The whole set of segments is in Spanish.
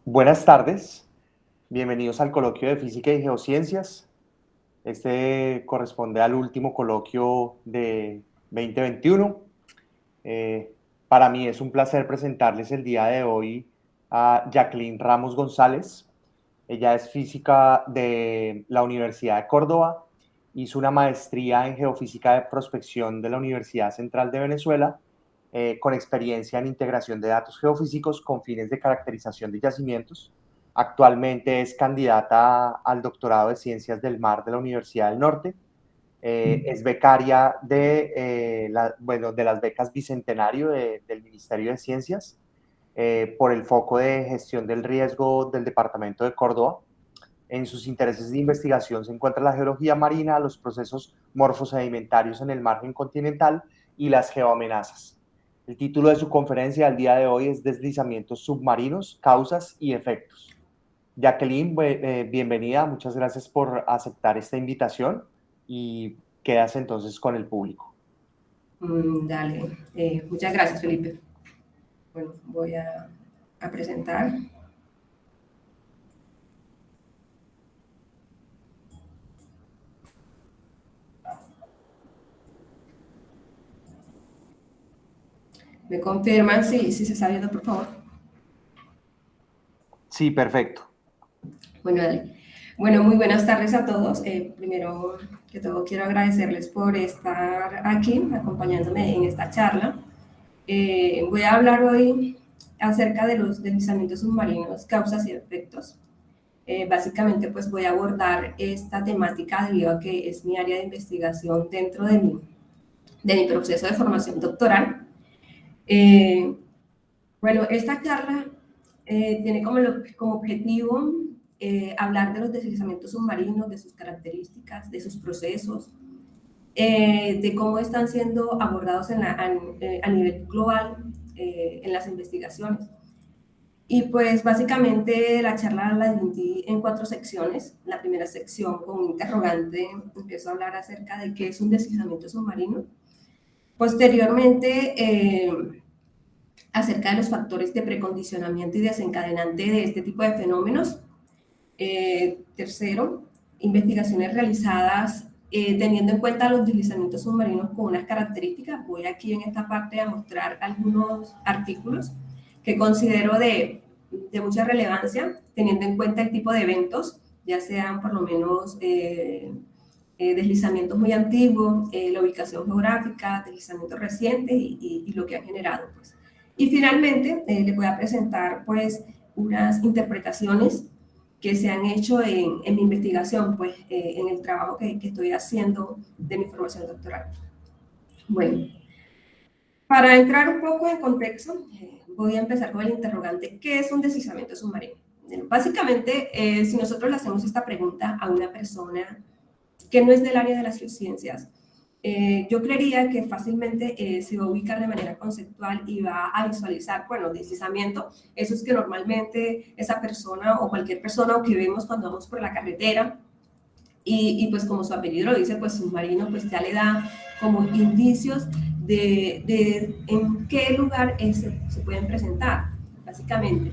Buenas tardes, bienvenidos al coloquio de Física y Geociencias. Este corresponde al último coloquio de 2021. Eh, para mí es un placer presentarles el día de hoy a Jacqueline Ramos González. Ella es física de la Universidad de Córdoba, hizo una maestría en geofísica de prospección de la Universidad Central de Venezuela, con experiencia en integración de datos geofísicos con fines de caracterización de yacimientos. Actualmente es candidata al doctorado de Ciencias del Mar de la Universidad del Norte. Es becaria de las becas Bicentenario del Ministerio de Ciencias, por el foco de gestión del riesgo del Departamento de Córdoba. En sus intereses de investigación se encuentra la geología marina, los procesos morfosedimentarios en el margen continental y las geoamenazas. El título de su conferencia al día de hoy es Deslizamientos submarinos, causas y efectos. Jacqueline, bienvenida, muchas gracias por aceptar esta invitación y quedas entonces con el público. Dale, muchas gracias, Felipe. Bueno, voy a presentar. ¿Me confirman si se está viendo, por favor? Sí, perfecto. Bueno, dale. Bueno, muy buenas tardes a todos. Primero que todo, quiero agradecerles por estar aquí acompañándome en esta charla. Voy a hablar hoy acerca de los deslizamientos submarinos, causas y efectos. Básicamente, pues voy a abordar esta temática debido a que es mi área de investigación dentro de mi proceso de formación doctoral. Bueno, esta charla tiene como objetivo hablar de los deslizamientos submarinos, de sus características, de sus procesos, de cómo están siendo abordados a nivel global en las investigaciones. Y pues básicamente la charla la dividí en 4 secciones. La primera sección, con un interrogante, empiezo a hablar acerca de qué es un deslizamiento submarino. Posteriormente, acerca de los factores de precondicionamiento y desencadenante de este tipo de fenómenos. Tercero, investigaciones realizadas teniendo en cuenta los deslizamientos submarinos con unas características. Voy aquí en esta parte a mostrar algunos artículos que considero de mucha relevancia, teniendo en cuenta el tipo de eventos, ya sean por lo menos deslizamientos muy antiguos, la ubicación geográfica, deslizamientos recientes y lo que han generado. Pues. Y finalmente les voy a presentar pues unas interpretaciones que se han hecho en mi investigación, pues en el trabajo que estoy haciendo de mi formación doctoral. Bueno, para entrar un poco en contexto, voy a empezar con el interrogante, ¿qué es un deslizamiento submarino? Bueno, básicamente, si nosotros le hacemos esta pregunta a una persona que no es del área de las geociencias, yo creería que fácilmente se va a ubicar de manera conceptual y va a visualizar, bueno, deslizamiento, eso es que normalmente esa persona o cualquier persona que vemos cuando vamos por la carretera, y pues como su apellido lo dice, pues submarino, pues ya le da como indicios de en qué lugar se pueden presentar, básicamente.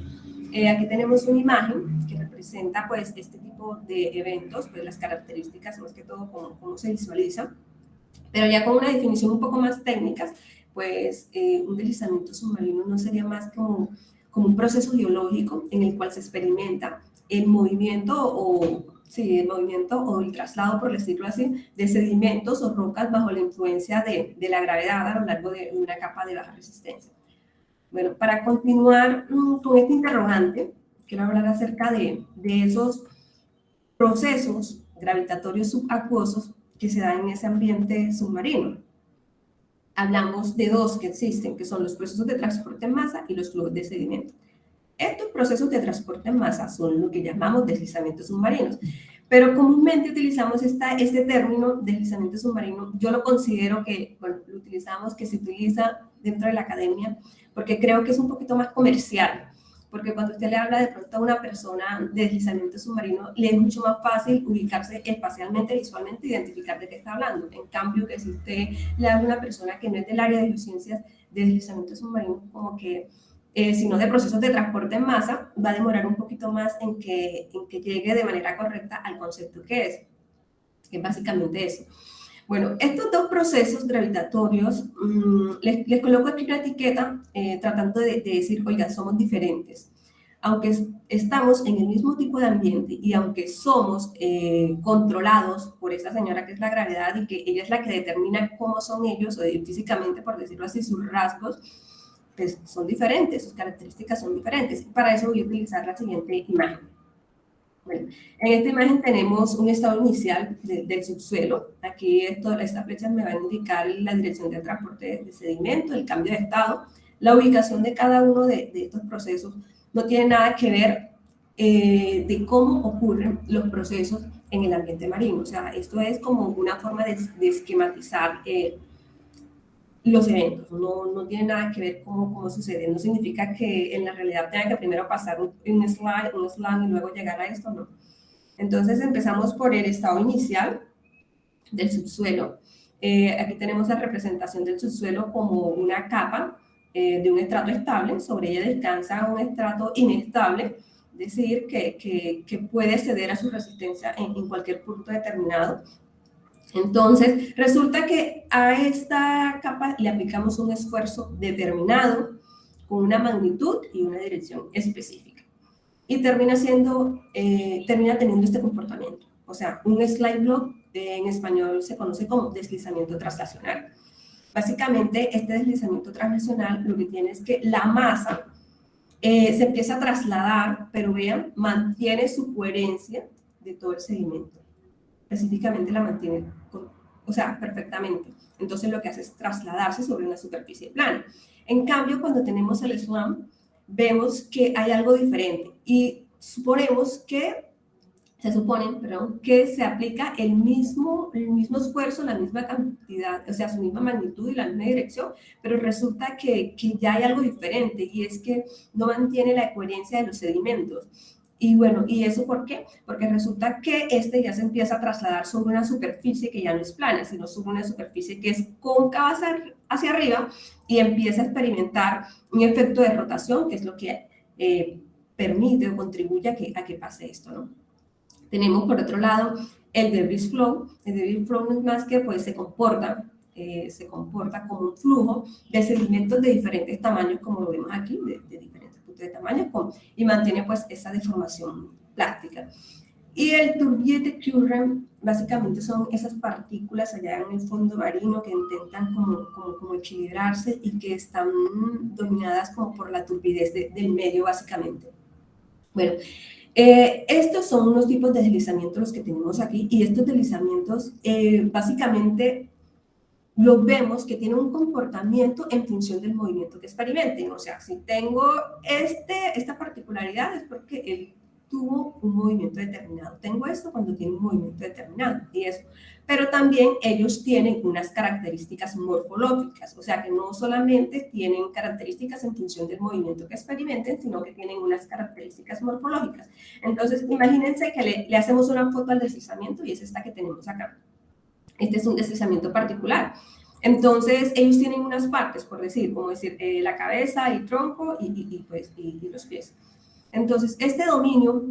Aquí tenemos una imagen que representa pues este tipo de eventos, pues las características, más que todo cómo se visualiza. Pero ya con una definición un poco más técnica, pues un deslizamiento submarino no sería más como un proceso geológico en el cual se experimenta el movimiento el movimiento o el traslado, por decirlo así, de sedimentos o rocas bajo la influencia de la gravedad a lo largo de una capa de baja resistencia. Bueno, para continuar con este interrogante, quiero hablar acerca de esos procesos gravitatorios subacuosos que se dan en ese ambiente submarino. Hablamos de 2 que existen, que son los procesos de transporte en masa y los flujos de sedimento. Estos procesos de transporte en masa son lo que llamamos deslizamientos submarinos, pero comúnmente utilizamos este término deslizamiento submarino. Yo lo considero que, bueno, lo utilizamos, que se utiliza dentro de la academia, porque creo que es un poquito más comercial, porque cuando usted le habla de pronto a una persona de deslizamiento submarino, le es mucho más fácil ubicarse espacialmente, visualmente, identificar de qué está hablando. En cambio, que si usted le habla a una persona que no es del área de geociencias, de deslizamiento submarino, como que sino de procesos de transporte en masa, va a demorar un poquito más en que llegue de manera correcta al concepto que es básicamente eso. Bueno, estos dos procesos gravitatorios, les coloco aquí una etiqueta tratando de decir, oiga, somos diferentes. Aunque estamos en el mismo tipo de ambiente y aunque somos controlados por esta señora que es la gravedad y que ella es la que determina cómo son ellos, o físicamente, por decirlo así, sus rasgos, pues son diferentes, sus características son diferentes. Para eso voy a utilizar la siguiente imagen. Bueno, en esta imagen tenemos un estado inicial del subsuelo. Aquí estas flechas me van a indicar la dirección del transporte de sedimento, el cambio de estado. La ubicación de cada uno de estos procesos no tiene nada que ver de cómo ocurren los procesos en el ambiente marino. O sea, esto es como una forma de esquematizar los eventos, no tiene nada que ver cómo sucede, no significa que en la realidad tenga que primero pasar un slide y luego llegar a esto, no. Entonces empezamos por el estado inicial del subsuelo. Aquí tenemos la representación del subsuelo como una capa de un estrato estable, sobre ella descansa un estrato inestable, es decir, que puede ceder a su resistencia en cualquier punto determinado. Entonces, resulta que a esta capa le aplicamos un esfuerzo determinado con una magnitud y una dirección específica. Y termina teniendo este comportamiento. O sea, un slide block en español se conoce como deslizamiento translacional. Básicamente, este deslizamiento translacional lo que tiene es que la masa se empieza a trasladar, pero vean, mantiene su coherencia de todo el sedimento. Específicamente la mantiene, o sea, perfectamente. Entonces lo que hace es trasladarse sobre una superficie plana. En cambio, cuando tenemos el SLAM, vemos que hay algo diferente y se supone que se aplica el mismo esfuerzo, la misma cantidad, o sea, su misma magnitud y la misma dirección, pero resulta que ya hay algo diferente y es que no mantiene la coherencia de los sedimentos. Y bueno, ¿y eso por qué? Porque resulta que este ya se empieza a trasladar sobre una superficie que ya no es plana, sino sobre una superficie que es cóncava hacia arriba y empieza a experimentar un efecto de rotación, que es lo que permite o contribuye a que pase esto, ¿no? Tenemos por otro lado el debris flow. El debris flow no es más que pues se comporta como un flujo de sedimentos de diferentes tamaños, como lo vemos aquí, de diferentes puntos de tamaño, y mantiene pues esa deformación plástica. Y el tourbillon current básicamente son esas partículas allá en el fondo marino que intentan como equilibrarse y que están dominadas como por la turbidez del medio básicamente. Bueno, estos son unos tipos de deslizamientos los que tenemos aquí y estos deslizamientos básicamente los vemos que tienen un comportamiento en función del movimiento que experimenten. O sea, si tengo esta particularidad es porque él tuvo un movimiento determinado. Tengo esto cuando tiene un movimiento determinado y eso. Pero también ellos tienen unas características morfológicas, o sea que no solamente tienen características en función del movimiento que experimenten, sino que tienen unas características morfológicas. Entonces, imagínense que le hacemos una foto al deslizamiento y es esta que tenemos acá. Este es un deslizamiento particular. Entonces, ellos tienen unas partes, por decir, como decir, la cabeza, el tronco y los pies. Entonces, este dominio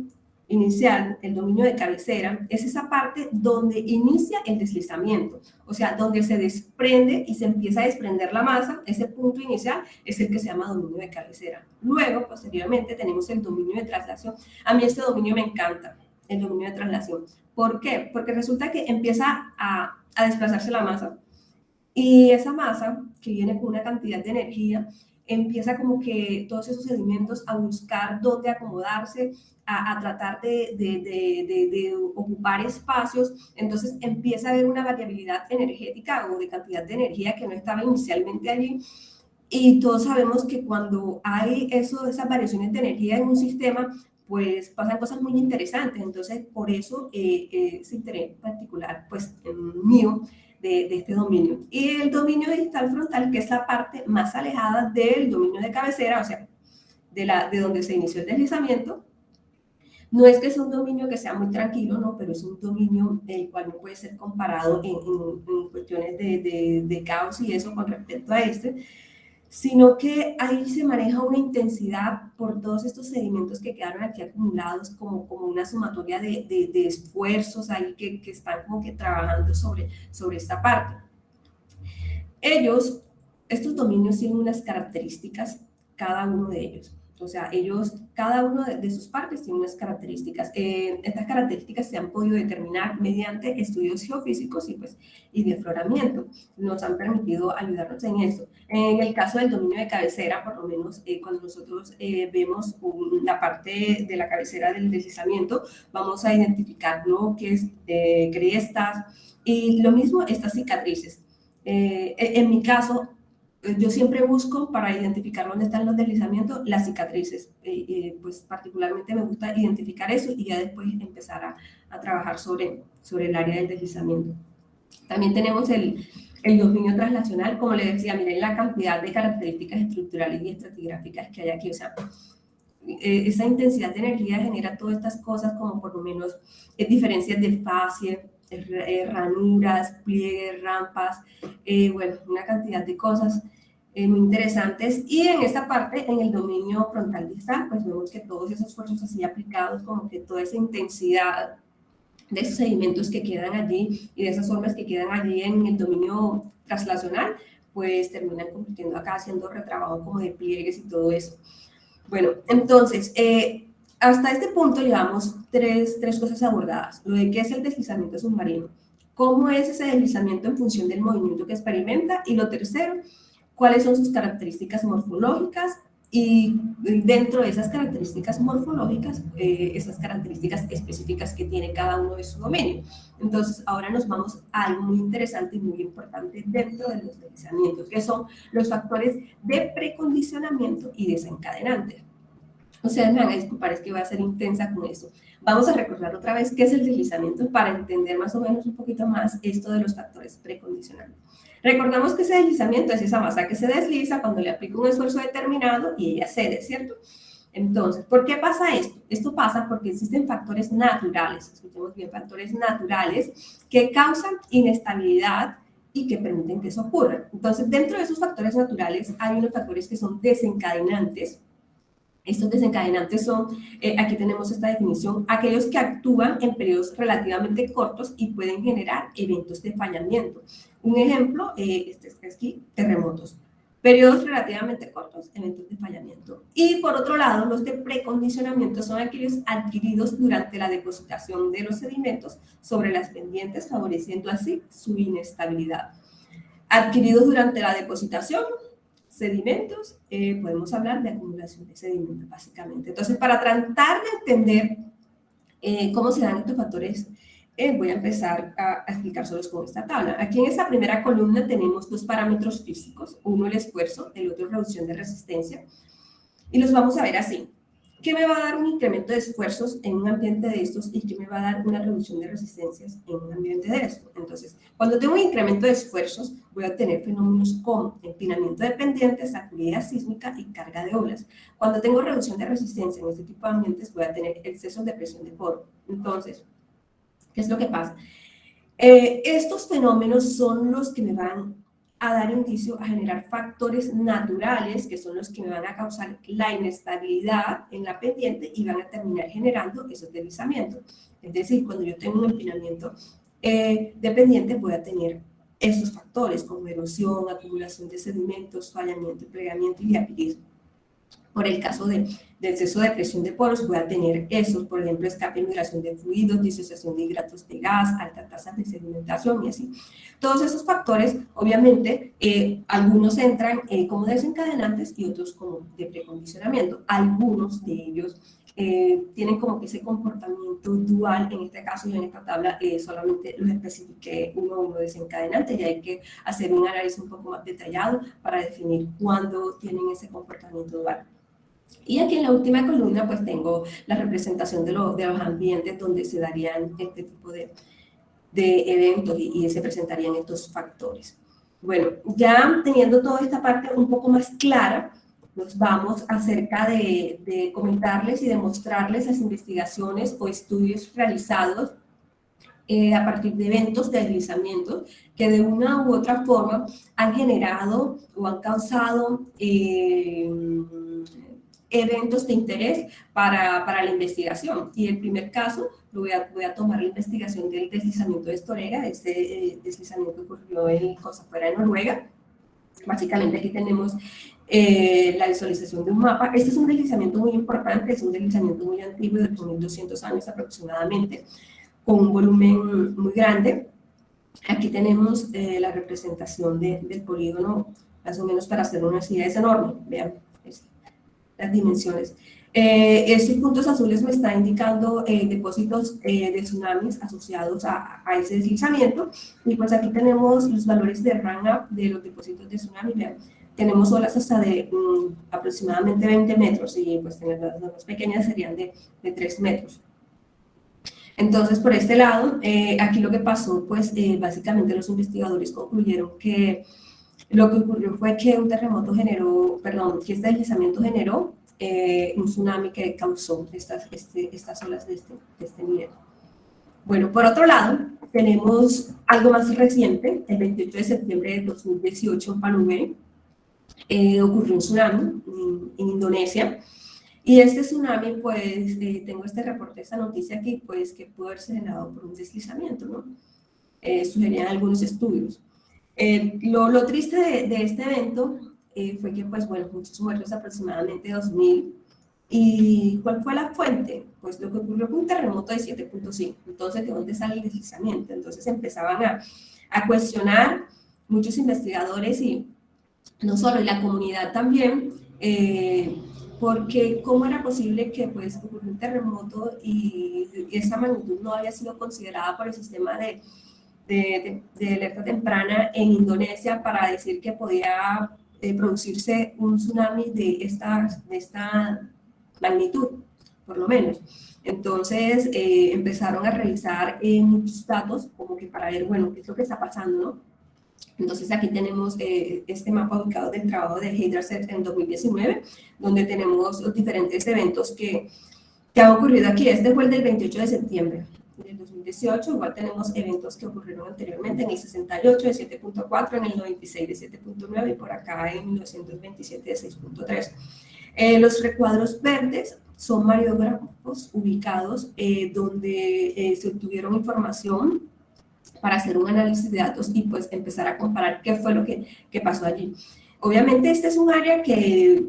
inicial, el dominio de cabecera, es esa parte donde inicia el deslizamiento, o sea, donde se desprende y se empieza a desprender la masa. Ese punto inicial es el que se llama dominio de cabecera. Luego, posteriormente, tenemos el dominio de traslación. A mí este dominio me encanta, el dominio de traslación. ¿Por qué? Porque resulta que empieza a desplazarse la masa y esa masa, que viene con una cantidad de energía, empieza como que todos esos sedimentos a buscar dónde acomodarse, a tratar de ocupar espacios. Entonces empieza a haber una variabilidad energética o de cantidad de energía que no estaba inicialmente allí. Y todos sabemos que cuando hay esas variaciones de energía en un sistema, pues pasan cosas muy interesantes. Entonces, por eso ese interés particular, pues, mío, de este dominio. Y el dominio distal frontal, que es la parte más alejada del dominio de cabecera, o sea, de donde se inició el deslizamiento. No es que sea un dominio que sea muy tranquilo, no, pero es un dominio el cual no puede ser comparado en cuestiones de caos y eso con respecto a este. sino que ahí se maneja una intensidad por todos estos sedimentos que quedaron aquí acumulados como una sumatoria de esfuerzos ahí que están como que trabajando sobre esta parte. Estos dominios tienen unas características, cada uno de ellos. O sea, cada uno de sus partes tiene unas características. Estas características se han podido determinar mediante estudios geofísicos y de afloramiento. Nos han permitido ayudarnos en eso. En el caso del dominio de cabecera, por lo menos cuando nosotros vemos la parte de la cabecera del deslizamiento, vamos a identificar bloques, crestas y lo mismo estas cicatrices. En mi caso, yo siempre busco para identificar dónde están los deslizamientos, las cicatrices. Pues particularmente me gusta identificar eso y ya después empezar a trabajar sobre el área del deslizamiento. También tenemos el dominio translacional, como les decía, miren la cantidad de características estructurales y estratigráficas que hay aquí. O sea, esa intensidad de energía genera todas estas cosas como por lo menos diferencias de fase, ranuras, pliegues, rampas, bueno, una cantidad de cosas muy interesantes. Y en esta parte, en el dominio frontal distal, pues vemos que todos esos esfuerzos así aplicados, como que toda esa intensidad de esos sedimentos que quedan allí y de esas formas que quedan allí en el dominio translacional, pues terminan convirtiendo acá haciendo retrabajo como de pliegues y todo eso. Bueno, entonces, hasta este punto llevamos tres cosas abordadas. Lo de qué es el deslizamiento submarino, cómo es ese deslizamiento en función del movimiento que experimenta, y lo tercero, cuáles son sus características morfológicas, y dentro de esas características morfológicas, esas características específicas que tiene cada uno de su dominio. Entonces, ahora nos vamos a algo muy interesante y muy importante dentro de los deslizamientos, que son los factores de precondicionamiento y desencadenantes. Ustedes me van a disculpar, es que voy a ser intensa con eso. Vamos a recordar otra vez qué es el deslizamiento para entender más o menos un poquito más esto de los factores precondicionantes. Recordamos que ese deslizamiento es esa masa que se desliza cuando le aplico un esfuerzo determinado y ella cede, ¿cierto? Entonces, ¿por qué pasa esto? Esto pasa porque existen factores naturales, escuchemos bien, factores naturales que causan inestabilidad y que permiten que eso ocurra. Entonces, dentro de esos factores naturales hay unos factores que son desencadenantes. Estos desencadenantes son, aquí tenemos esta definición, aquellos que actúan en periodos relativamente cortos y pueden generar eventos de fallamiento. Un ejemplo, este es aquí, terremotos. Periodos relativamente cortos, eventos de fallamiento. Y por otro lado, los de precondicionamiento son aquellos adquiridos durante la depositación de los sedimentos sobre las pendientes, favoreciendo así su inestabilidad. Adquiridos durante la depositación, sedimentos, podemos hablar de acumulación de sedimentos, básicamente. Entonces, para tratar de entender cómo se dan estos factores, voy a empezar a explicárselos con esta tabla. Aquí en esta primera columna tenemos dos parámetros físicos, uno el esfuerzo, el otro reducción de resistencia, y los vamos a ver así. ¿Qué me va a dar un incremento de esfuerzos en un ambiente de estos y qué me va a dar una reducción de resistencias en un ambiente de estos? Entonces, cuando tengo un incremento de esfuerzos, voy a tener fenómenos como empinamiento de pendientes, sacudida sísmica y carga de olas. Cuando tengo reducción de resistencia en este tipo de ambientes, voy a tener excesos de presión de poro. Entonces, ¿qué es lo que pasa? Estos fenómenos son los que me van a dar indicio a generar factores naturales, que son los que me van a causar la inestabilidad en la pendiente y van a terminar generando esos deslizamientos. Es decir, cuando yo tengo un empinamiento de pendiente, voy a tener esos factores como erosión, acumulación de sedimentos, fallamiento, plegamiento y diapirismo. Por el caso del exceso de presión de poros, voy a tener esos, por ejemplo, escape y migración de fluidos, disociación de hidratos de gas, alta tasa de sedimentación y así. Todos esos factores, obviamente, algunos entran como desencadenantes y otros como de precondicionamiento. Algunos de ellos tienen como que ese comportamiento dual. En este caso, yo en esta tabla solamente los especifiqué uno a uno desencadenante y hay que hacer un análisis un poco más detallado para definir cuándo tienen ese comportamiento dual. Y aquí en la última columna pues tengo la representación de los ambientes donde se darían este tipo de eventos y se presentarían estos factores. Bueno, ya teniendo toda esta parte un poco más clara, nos vamos acerca de comentarles y demostrarles las investigaciones o estudios realizados a partir de eventos de deslizamientos que de una u otra forma han generado o han causado eventos de interés para la investigación. Y el primer caso, voy a tomar la investigación del deslizamiento de Estorega. Este deslizamiento ocurrió en Costa Fuera de Noruega. Básicamente aquí tenemos la visualización de un mapa. Este es un deslizamiento muy importante, es un deslizamiento muy antiguo, de 2.200 años aproximadamente, con un volumen muy grande. Aquí tenemos la representación del polígono, más o menos para hacer una idea, es enorme, vean las dimensiones. Estos puntos azules me están indicando depósitos de tsunamis asociados a ese deslizamiento, y pues aquí tenemos los valores de RANAP de los depósitos de tsunami. Vean, tenemos olas hasta de aproximadamente 20 metros, y pues las más pequeñas serían de 3 metros. Entonces, por este lado, aquí lo que pasó, pues básicamente los investigadores concluyeron que lo que ocurrió fue que un terremoto generó, perdón, que este deslizamiento generó un tsunami que causó estas olas de este nivel. Bueno, por otro lado, tenemos algo más reciente. El 28 de septiembre de 2018 en Palume ocurrió un tsunami en Indonesia. Y este tsunami, pues, tengo este reporte, esta noticia aquí, pues, que pudo haberse generado por un deslizamiento, ¿no? Sugerían algunos estudios. Lo triste de este evento fue que, pues, bueno, muchos muertos, aproximadamente 2.000. ¿Y cuál fue la fuente? Pues lo que ocurrió fue un terremoto de 7.5. Entonces, ¿de dónde sale el deslizamiento? Entonces empezaban a cuestionar muchos investigadores, y no solo, y la comunidad también, porque cómo era posible que pues ocurrió un terremoto y esa magnitud no había sido considerada por el sistema de alerta temprana en Indonesia para decir que podía producirse un tsunami de esta magnitud, por lo menos. Entonces empezaron a revisar muchos datos como que para ver, bueno, qué es lo que está pasando, ¿no? Entonces aquí tenemos este mapa ubicado del trabajo de Hydraset en 2019, donde tenemos los diferentes eventos que han ocurrido aquí. Este fue el del 28 de septiembre del 2018, igual tenemos eventos que ocurrieron anteriormente, en el 68 de 7.4, en el 96 de 7.9 y por acá en 1927 de 6.3. Los recuadros verdes son mariógrafos ubicados donde se obtuvieron información para hacer un análisis de datos y pues empezar a comparar qué fue lo que pasó allí. Obviamente este es un área que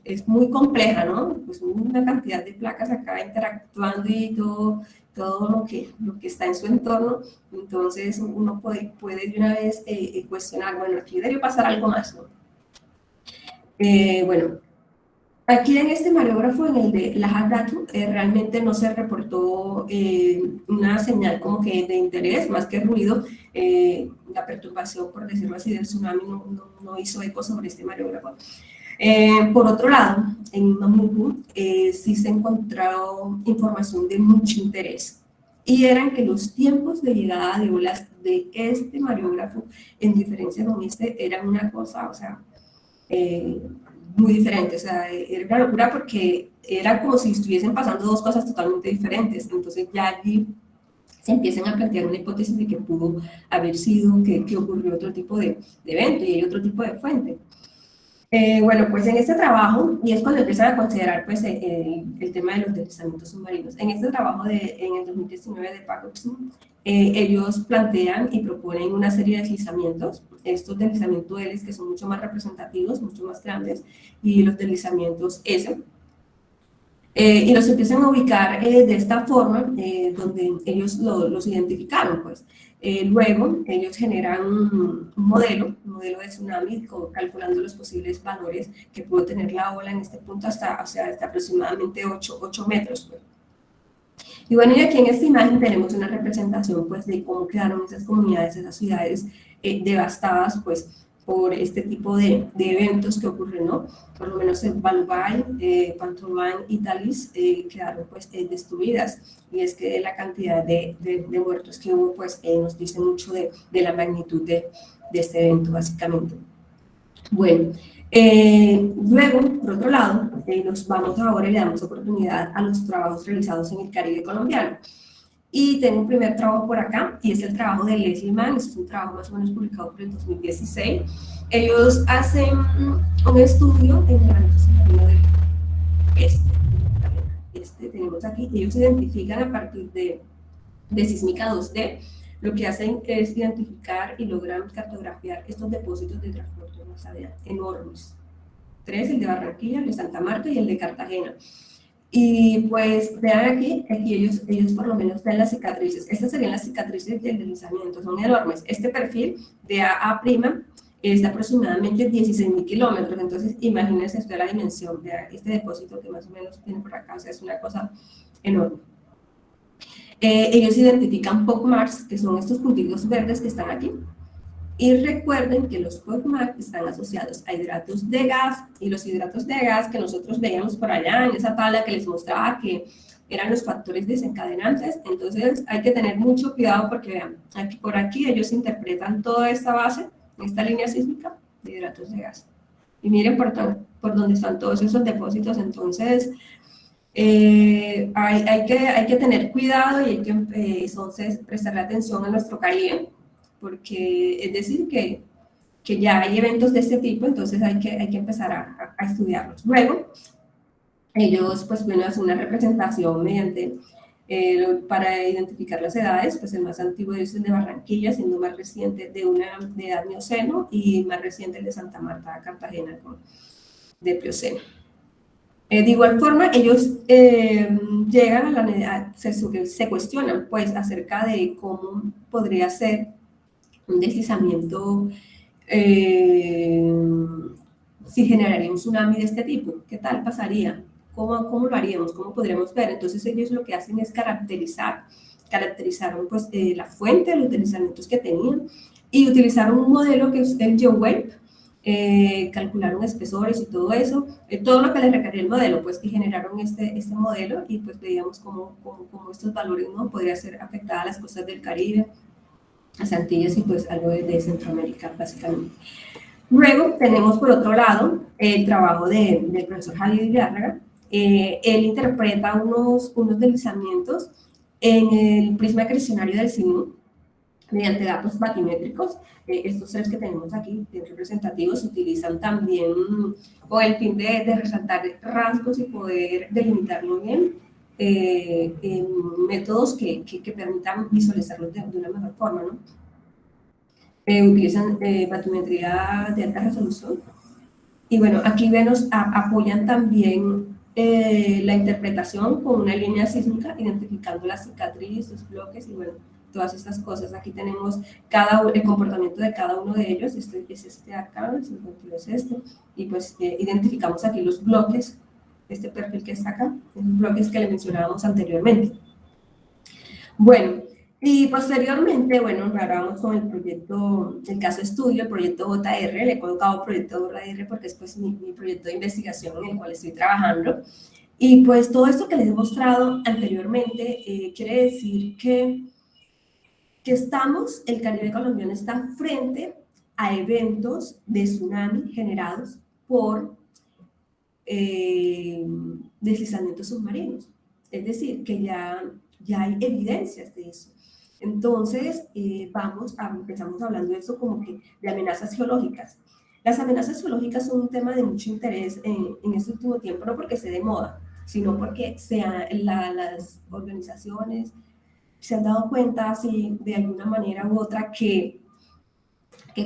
es muy compleja, ¿no? Pues una cantidad de placas acá interactuando y todo lo que está en su entorno. Entonces uno puede de una vez cuestionar, bueno, aquí debió pasar algo más, ¿no? Bueno, aquí en este mariógrafo, en el de Lahad-Datu, realmente no se reportó una señal como que de interés, más que ruido. La perturbación, por decirlo así, del tsunami no hizo eco sobre este mariógrafo. Por otro lado, en Mamuju sí se encontró información de mucho interés, y eran que los tiempos de llegada de olas de este mariógrafo, en diferencia con este, eran una cosa, o sea, muy diferente. O sea, era una locura porque era como si estuviesen pasando dos cosas totalmente diferentes. Entonces ya allí se empiezan a plantear una hipótesis de que pudo haber sido, que ocurrió otro tipo de evento y hay otro tipo de fuente. Bueno, pues en este trabajo, y es cuando empiezan a considerar pues el tema de los deslizamientos submarinos, en este trabajo en el 2019 de Jacobson, ellos plantean y proponen una serie de deslizamientos, estos deslizamientos L que son mucho más representativos, mucho más grandes, y los deslizamientos S, y los empiezan a ubicar de esta forma, donde ellos los identificaron, pues. Luego, ellos generan un modelo de tsunami, calculando los posibles valores que pudo tener la ola en este punto hasta aproximadamente 8 metros. Pues. Y bueno, y aquí en esta imagen tenemos una representación pues, de cómo quedaron esas comunidades, esas ciudades devastadas, pues, por este tipo de eventos que ocurren, ¿no? Por lo menos en Balubay, Pantolán y Talis quedaron pues destruidas, y es que la cantidad de muertos que hubo pues nos dice mucho de la magnitud de este evento básicamente. Bueno, luego, por otro lado, nos vamos ahora y le damos oportunidad a los trabajos realizados en el Caribe colombiano. Y tengo un primer trabajo por acá, y es el trabajo de Leslie Mann. Es un trabajo más o menos publicado por el 2016. Ellos hacen un estudio en el ámbito submarino del tenemos aquí. Ellos identifican a partir de sísmica 2D, lo que hacen es identificar y logran cartografiar estos depósitos de transporte de masa enormes. Tres, el de Barranquilla, el de Santa Marta y el de Cartagena. Y pues vean aquí ellos por lo menos ven las cicatrices. Estas serían las cicatrices del deslizamiento, son enormes. Este perfil de A' es de aproximadamente 16.000 kilómetros. Entonces, imagínense la dimensión de este depósito que más o menos tiene por acá. O sea, es una cosa enorme. Ellos identifican POCMARs, que son estos puntitos verdes que están aquí. Y recuerden que los POCMARs están asociados a hidratos de gas, y los hidratos de gas que nosotros veíamos por allá en esa tabla que les mostraba que eran los factores desencadenantes. Entonces hay que tener mucho cuidado porque vean, por aquí ellos interpretan toda esta base, esta línea sísmica de hidratos de gas. Y miren por dónde están todos esos depósitos. Entonces hay que tener cuidado y hay que entonces prestarle atención a nuestro Caribe, porque es decir que ya hay eventos de este tipo. Entonces hay que empezar a estudiarlos. Luego, ellos pues bueno, hacen una representación mediante, para identificar las edades. Pues el más antiguo es el de Barranquilla, siendo más reciente de edad Mioceno, y más reciente el de Santa Marta, Cartagena, de Plioceno. De igual forma, ellos llegan a se cuestionan pues acerca de cómo podría ser un deslizamiento, si generaría un tsunami de este tipo. ¿Qué tal pasaría? ¿Cómo lo haríamos? ¿Cómo podríamos ver? Entonces ellos lo que hacen es caracterizaron pues la fuente, los deslizamientos que tenían, y utilizaron un modelo que es el GeoWave. Calcularon espesores y todo eso, todo lo que les requería el modelo, pues, y generaron este modelo, y pues veíamos cómo estos valores, ¿no?, podría ser afectada a las costas del Caribe, las Antillas y pues algo de Centroamérica, básicamente. Luego tenemos por otro lado el trabajo del profesor Javier Villarraga. Él interpreta unos deslizamientos en el prisma acrecionario del SINU mediante datos batimétricos. Estos tres que tenemos aquí, bien representativos, se utilizan también con el fin de resaltar rasgos y poder delimitarlo bien, en métodos que permitan visualizarlo de una mejor forma, ¿no? Utilizan batimetría de alta resolución. Y bueno, aquí apoyan también la interpretación con una línea sísmica, identificando la cicatriz, los bloques y bueno, todas estas cosas. Aquí tenemos el comportamiento de cada uno de ellos. Este es este acá, el 52 es este, y pues identificamos aquí los bloques, este perfil que está acá, los bloques que le mencionábamos anteriormente. Bueno, y posteriormente, bueno, ahora vamos con el proyecto, el caso estudio, el proyecto JR. Le he colocado proyecto JR porque es pues mi proyecto de investigación en el cual estoy trabajando. Y pues todo esto que les he mostrado anteriormente quiere decir que el Caribe colombiano está frente a eventos de tsunami generados por deslizamientos submarinos. Es decir, que ya hay evidencias de eso. Entonces, empezamos hablando de eso como que de amenazas geológicas. Las amenazas geológicas son un tema de mucho interés en este último tiempo, no porque esté de moda, sino porque las organizaciones se han dado cuenta, así, de alguna manera u otra, que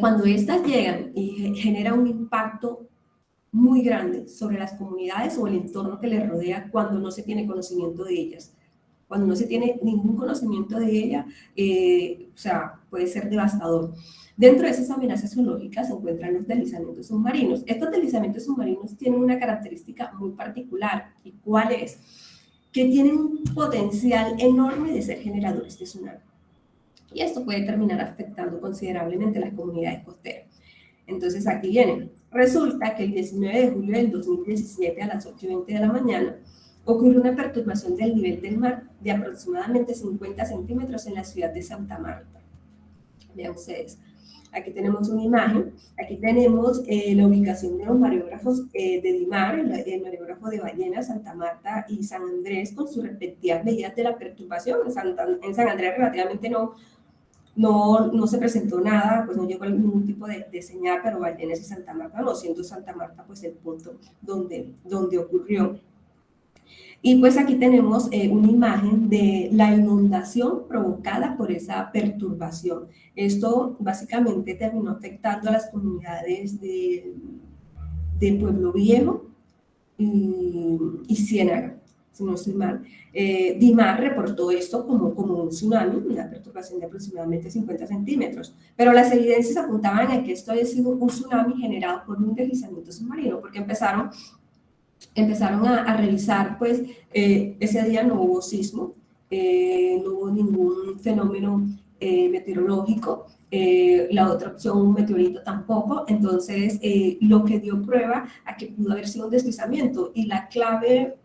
cuando estas llegan y genera un impacto muy grande sobre las comunidades o el entorno que les rodea cuando no se tiene conocimiento de ellas. Cuando no se tiene ningún conocimiento de ella, o sea, puede ser devastador. Dentro de esas amenazas geológicas se encuentran los deslizamientos submarinos. Estos deslizamientos submarinos tienen una característica muy particular. ¿Y cuál es? Que tienen un potencial enorme de ser generadores de tsunami. Y esto puede terminar afectando considerablemente las comunidades costeras. Entonces aquí vienen. Resulta que el 19 de julio del 2017 a las 8:20 de la mañana ocurrió una perturbación del nivel del mar de aproximadamente 50 centímetros en la ciudad de Santa Marta. Vean ustedes. Aquí tenemos una imagen, aquí tenemos la ubicación de los mareógrafos de Dimar, el mareógrafo de Ballena, Santa Marta y San Andrés, con sus respectivas medidas de la perturbación. En San Andrés relativamente no se presentó nada, pues no llegó ningún tipo de señal, pero Ballena y Santa Marta no, siendo Santa Marta pues el punto donde ocurrió. Y pues aquí tenemos una imagen de la inundación provocada por esa perturbación. Esto básicamente terminó afectando a las comunidades de Pueblo Viejo y Ciénaga, si no estoy mal. Dimar reportó esto como un tsunami, una perturbación de aproximadamente 50 centímetros, pero las evidencias apuntaban a que esto había sido un tsunami generado por un deslizamiento submarino, porque empezaron a revisar, pues ese día no hubo sismo, no hubo ningún fenómeno meteorológico, la otra opción, un meteorito tampoco, entonces lo que dio prueba a que pudo haber sido un deslizamiento, y la clave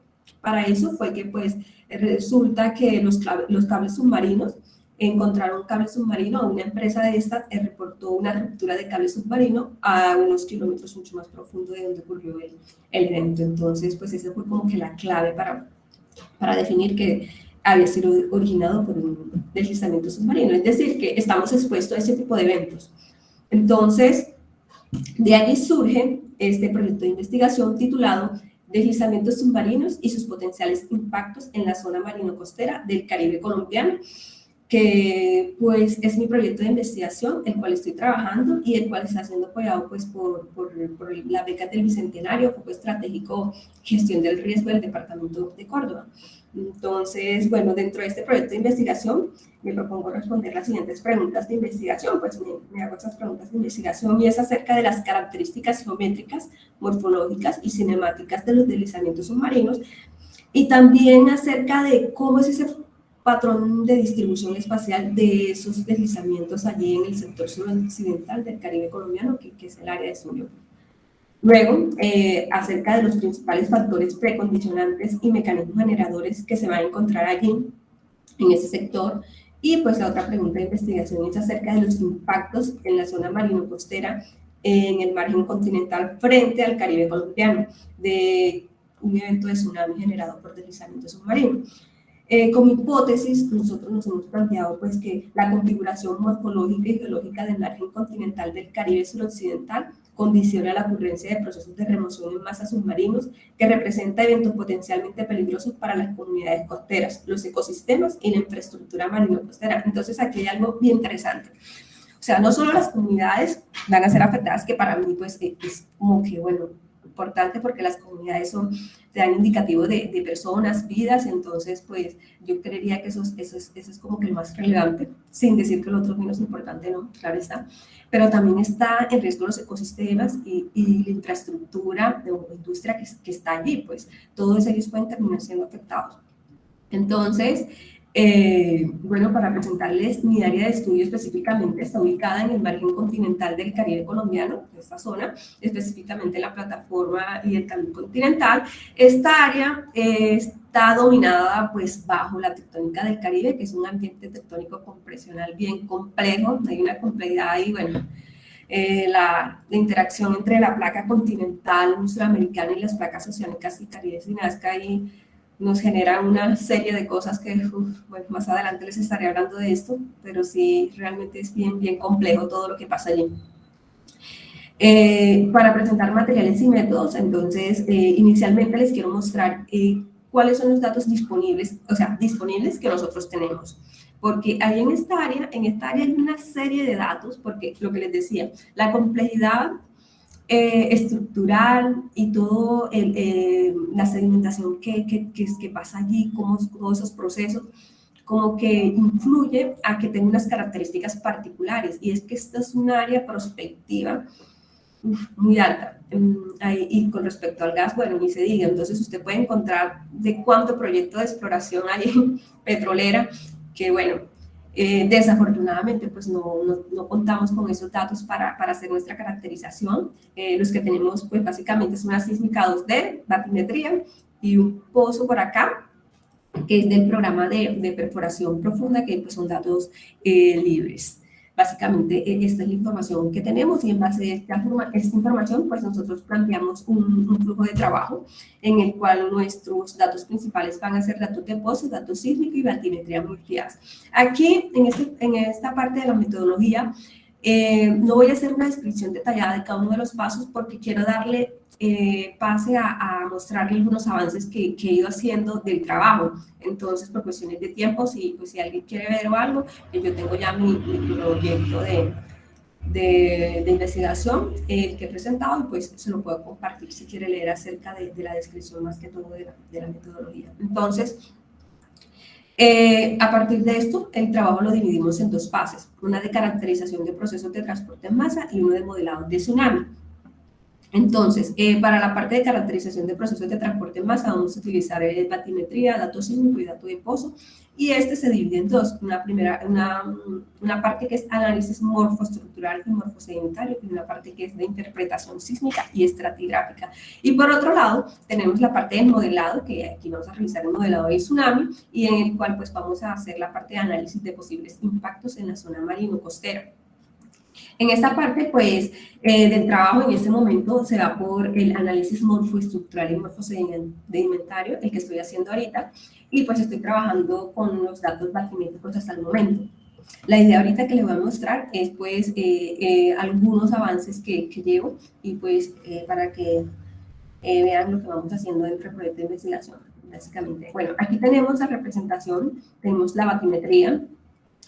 para eso fue que pues resulta que los cables submarinos, encontraron un cable submarino, una empresa de estas reportó una ruptura de cable submarino a unos kilómetros mucho más profundo de donde ocurrió el evento. Entonces, pues esa fue como que la clave para definir que había sido originado por un deslizamiento submarino. Es decir, que estamos expuestos a ese tipo de eventos. Entonces, de allí surge este proyecto de investigación titulado Deslizamientos submarinos y sus potenciales impactos en la zona marino-costera del Caribe colombiano, que pues es mi proyecto de investigación, el cual estoy trabajando y el cual está siendo apoyado pues por la beca del Bicentenario, Foco Estratégico Gestión del Riesgo del Departamento de Córdoba. Entonces, bueno, dentro de este proyecto de investigación me propongo responder las siguientes preguntas de investigación, pues me hago esas preguntas de investigación, y es acerca de las características geométricas, morfológicas y cinemáticas de los deslizamientos submarinos, y también acerca de cómo es ese patrón de distribución espacial de esos deslizamientos allí en el sector suroccidental del Caribe colombiano, que es el área de Zulia. Luego, acerca de los principales factores precondicionantes y mecanismos generadores que se van a encontrar allí, en ese sector. Y pues la otra pregunta de investigación es acerca de los impactos en la zona marino-costera, en el margen continental frente al Caribe colombiano, de un evento de tsunami generado por deslizamiento submarino. Como hipótesis, nosotros nos hemos planteado pues, que la configuración morfológica y geológica del margen continental del Caribe suroccidental condiciona la ocurrencia de procesos de remoción en masa submarinos que representa eventos potencialmente peligrosos para las comunidades costeras, los ecosistemas y la infraestructura marino-costera. Entonces aquí hay algo bien interesante. O sea, no solo las comunidades van a ser afectadas, que para mí pues es como que, bueno, importante porque las comunidades te dan indicativo de personas, vidas, entonces pues yo creería que eso es como que lo más relevante, sin decir que lo otro es menos importante, no, claro está, pero también está en riesgo los ecosistemas y la infraestructura o industria que está allí, pues todos ellos pueden terminar siendo afectados. Entonces, bueno, para presentarles mi área de estudio específicamente, está ubicada en el margen continental del Caribe colombiano, esta zona, específicamente la plataforma y el canal continental. Esta área está dominada pues bajo la tectónica del Caribe, que es un ambiente tectónico compresional bien complejo, hay una complejidad ahí, bueno, la interacción entre la placa continental sudamericana y las placas oceánicas y caribes y Nazca y nos generan una serie de cosas que, bueno, más adelante les estaré hablando de esto, pero sí, realmente es bien complejo todo lo que pasa allí. Para presentar materiales y métodos, entonces, inicialmente les quiero mostrar cuáles son los datos disponibles, o sea, disponibles que nosotros tenemos. Porque ahí en esta área hay una serie de datos, porque lo que les decía, la complejidad estructural y todo la sedimentación que pasa allí, como todos esos procesos, como que influye a que tenga unas características particulares, y es que esta es un área prospectiva muy alta, y con respecto al gas, bueno, ni se diga, entonces usted puede encontrar de cuánto proyecto de exploración hay petrolera, que bueno, desafortunadamente pues no contamos con esos datos para hacer nuestra caracterización. Los que tenemos pues básicamente es una sísmica 2D, batimetría, y un pozo por acá, que es del programa de perforación profunda, que pues son datos libres. Básicamente, esta es la información que tenemos y en base a esta información, pues nosotros planteamos un flujo de trabajo en el cual nuestros datos principales van a ser datos de pozo, datos sísmicos y batimetría multias. Aquí, en esta parte de la metodología, no voy a hacer una descripción detallada de cada uno de los pasos porque quiero darle pase a mostrarle algunos avances que he ido haciendo del trabajo. Entonces, por cuestiones de tiempo, si alguien quiere ver o algo, yo tengo ya mi proyecto de investigación que he presentado y pues se lo puedo compartir si quiere leer acerca de la descripción más que todo de la metodología. Entonces, a partir de esto, el trabajo lo dividimos en dos fases, una de caracterización de procesos de transporte en masa y uno de modelado de tsunami. Entonces, para la parte de caracterización de procesos de transporte en masa, vamos a utilizar batimetría, dato sísmico y dato de pozo, y este se divide en dos, una parte que es análisis morfoestructural y morfosedimentario, y una parte que es de interpretación sísmica y estratigráfica. Y por otro lado, tenemos la parte del modelado, que aquí vamos a realizar el modelado del tsunami, y en el cual pues vamos a hacer la parte de análisis de posibles impactos en la zona marino-costera. En esta parte, pues, del trabajo en este momento se va por el análisis morfoestructural y morfosedimentario, el que estoy haciendo ahorita, y pues estoy trabajando con los datos batimétricos hasta el momento. La idea ahorita que les voy a mostrar es, pues, algunos avances que llevo y, pues, para que vean lo que vamos haciendo dentro del proyecto de investigación, básicamente. Bueno, aquí tenemos la representación, tenemos la batimetría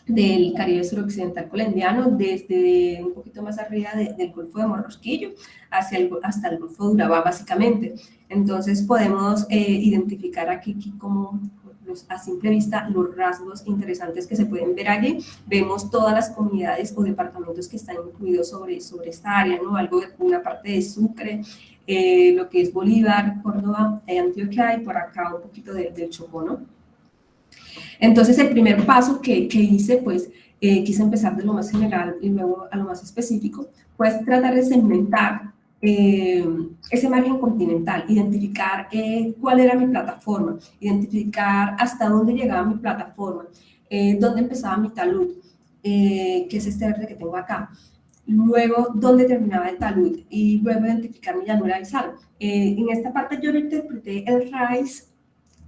del Caribe suroccidental colombiano, desde un poquito más arriba del Golfo de Morrosquillo hasta el Golfo de Urabá, básicamente. Entonces, podemos identificar aquí como a simple vista los rasgos interesantes que se pueden ver allí. Vemos todas las comunidades o departamentos que están incluidos sobre esta área, ¿no? Algo de una parte de Sucre, lo que es Bolívar, Córdoba, Antioquia y por acá un poquito del Chocó, ¿no? Entonces, el primer paso que hice, pues, quise empezar de lo más general y luego a lo más específico, pues tratar de segmentar ese margen continental, identificar cuál era mi plataforma, identificar hasta dónde llegaba mi plataforma, dónde empezaba mi talud, que es este verde que tengo acá. Luego, dónde terminaba el talud y luego identificar mi llanura del sal. En esta parte yo lo interpreté el RISE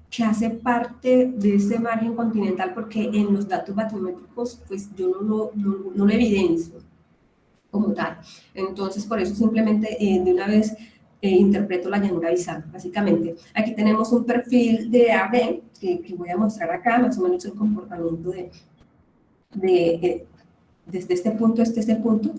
que hace parte de ese margen continental porque en los datos batimétricos pues yo no lo evidencio como tal. Entonces, por eso simplemente de una vez interpreto la llanura abisal, básicamente. Aquí tenemos un perfil de AB que voy a mostrar acá, más o menos el comportamiento desde este punto hasta este punto,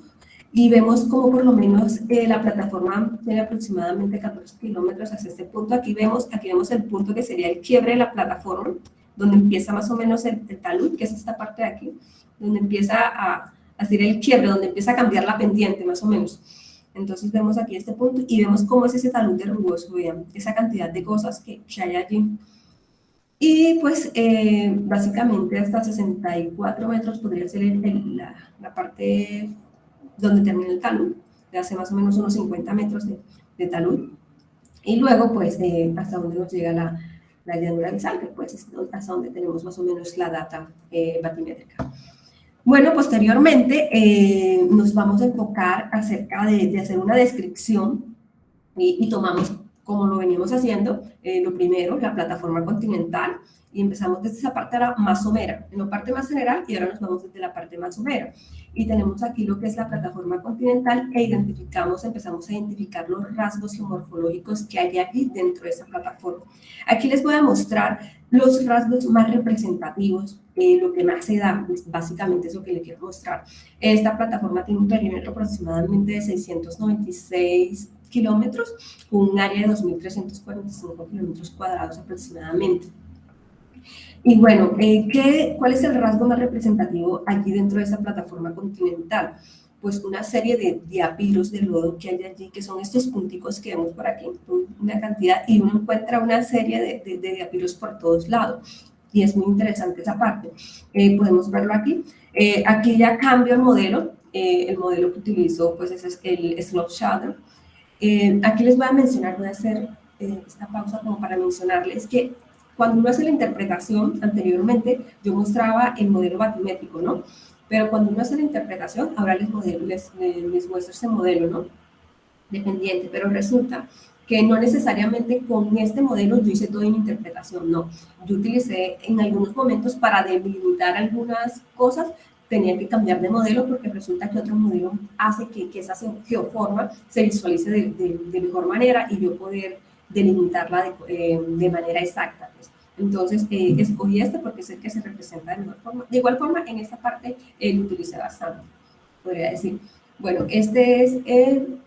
y vemos como por lo menos la plataforma tiene aproximadamente 14 kilómetros hacia este punto. Aquí vemos el punto que sería el quiebre de la plataforma, donde empieza más o menos el talud, que es esta parte de aquí, donde empieza a hacer el quiebre, donde empieza a cambiar la pendiente más o menos. Entonces vemos aquí este punto y vemos cómo es ese talud de rugoso, vean, esa cantidad de cosas que hay allí. Y pues básicamente hasta 64 metros podría ser la parte donde termina el talud, de hace más o menos unos 50 metros de talud, y luego pues hasta donde nos llega la llanura del sal, que pues es hasta donde tenemos más o menos la data batimétrica. Bueno, posteriormente nos vamos a enfocar acerca de hacer una descripción y tomamos, como lo venimos haciendo, lo primero, la plataforma continental, y empezamos desde esa parte más somera, en la parte más general, y ahora nos vamos desde la parte más somera. Y tenemos aquí lo que es la plataforma continental e empezamos a identificar los rasgos geomorfológicos que hay aquí dentro de esa plataforma. Aquí les voy a mostrar los rasgos más representativos, lo que más se da, básicamente es lo que les quiero mostrar. Esta plataforma tiene un perímetro aproximadamente de 696 kilómetros, con un área de 2.345 kilómetros cuadrados aproximadamente. Y bueno, ¿cuál es el rasgo más representativo aquí dentro de esa plataforma continental? Pues una serie de diapiros de lodo que hay allí, que son estos punticos que vemos por aquí, una cantidad, y uno encuentra una serie de diapiros por todos lados. Y es muy interesante esa parte. Podemos verlo aquí. Aquí ya cambio el modelo que utilizo pues es el Slope Shadow. Aquí les voy a mencionar, voy a hacer esta pausa como para mencionarles que cuando uno hace la interpretación, anteriormente yo mostraba el modelo batimétrico, ¿no? Pero cuando uno hace la interpretación, ahora les muestro este modelo, ¿no? Dependiente, pero resulta que no necesariamente con este modelo yo hice toda mi interpretación, no. Yo utilicé en algunos momentos para delimitar algunas cosas, tenía que cambiar de modelo porque resulta que otro modelo hace que esa geoforma se visualice de mejor manera y yo poder delimitarla de manera exacta. Pues. Entonces, escogí este porque es el que se representa de mejor forma. De igual forma, en esta parte lo utilicé bastante, podría decir. Bueno, este es el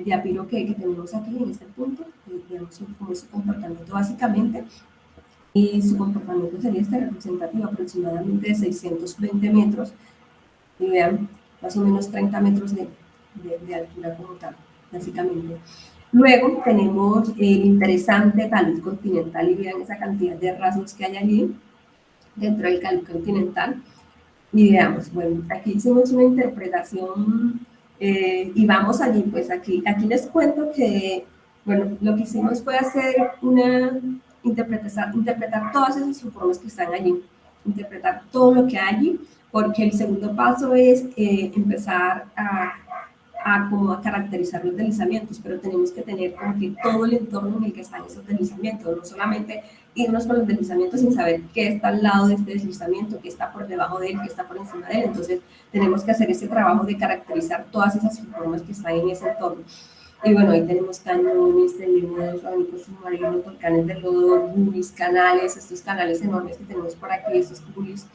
diapiro que tenemos aquí en este punto, digamos, como es su comportamiento básicamente, y su comportamiento sería este representativo aproximadamente de 620 metros, y vean, más o menos 30 metros de altura como tal, básicamente. Luego tenemos el interesante talud continental, y vean esa cantidad de rasgos que hay allí, dentro del talud continental, y veamos, bueno, aquí hicimos una interpretación y vamos allí, pues aquí les cuento que, bueno, lo que hicimos fue hacer interpretar todas esas informes que están allí, interpretar todo lo que hay allí, porque el segundo paso es empezar como a caracterizar los deslizamientos, pero tenemos que tener como que todo el entorno en el que están esos deslizamientos, no solamente irnos con los deslizamientos sin saber qué está al lado de este deslizamiento, qué está por debajo de él, qué está por encima de él. Entonces tenemos que hacer ese trabajo de caracterizar todas esas formas que están en ese entorno. Y bueno, ahí tenemos cañones, tenemos abanicos submarinos, volcanes de lodo, bulis, canales, estos canales enormes que tenemos por aquí, estos bulis,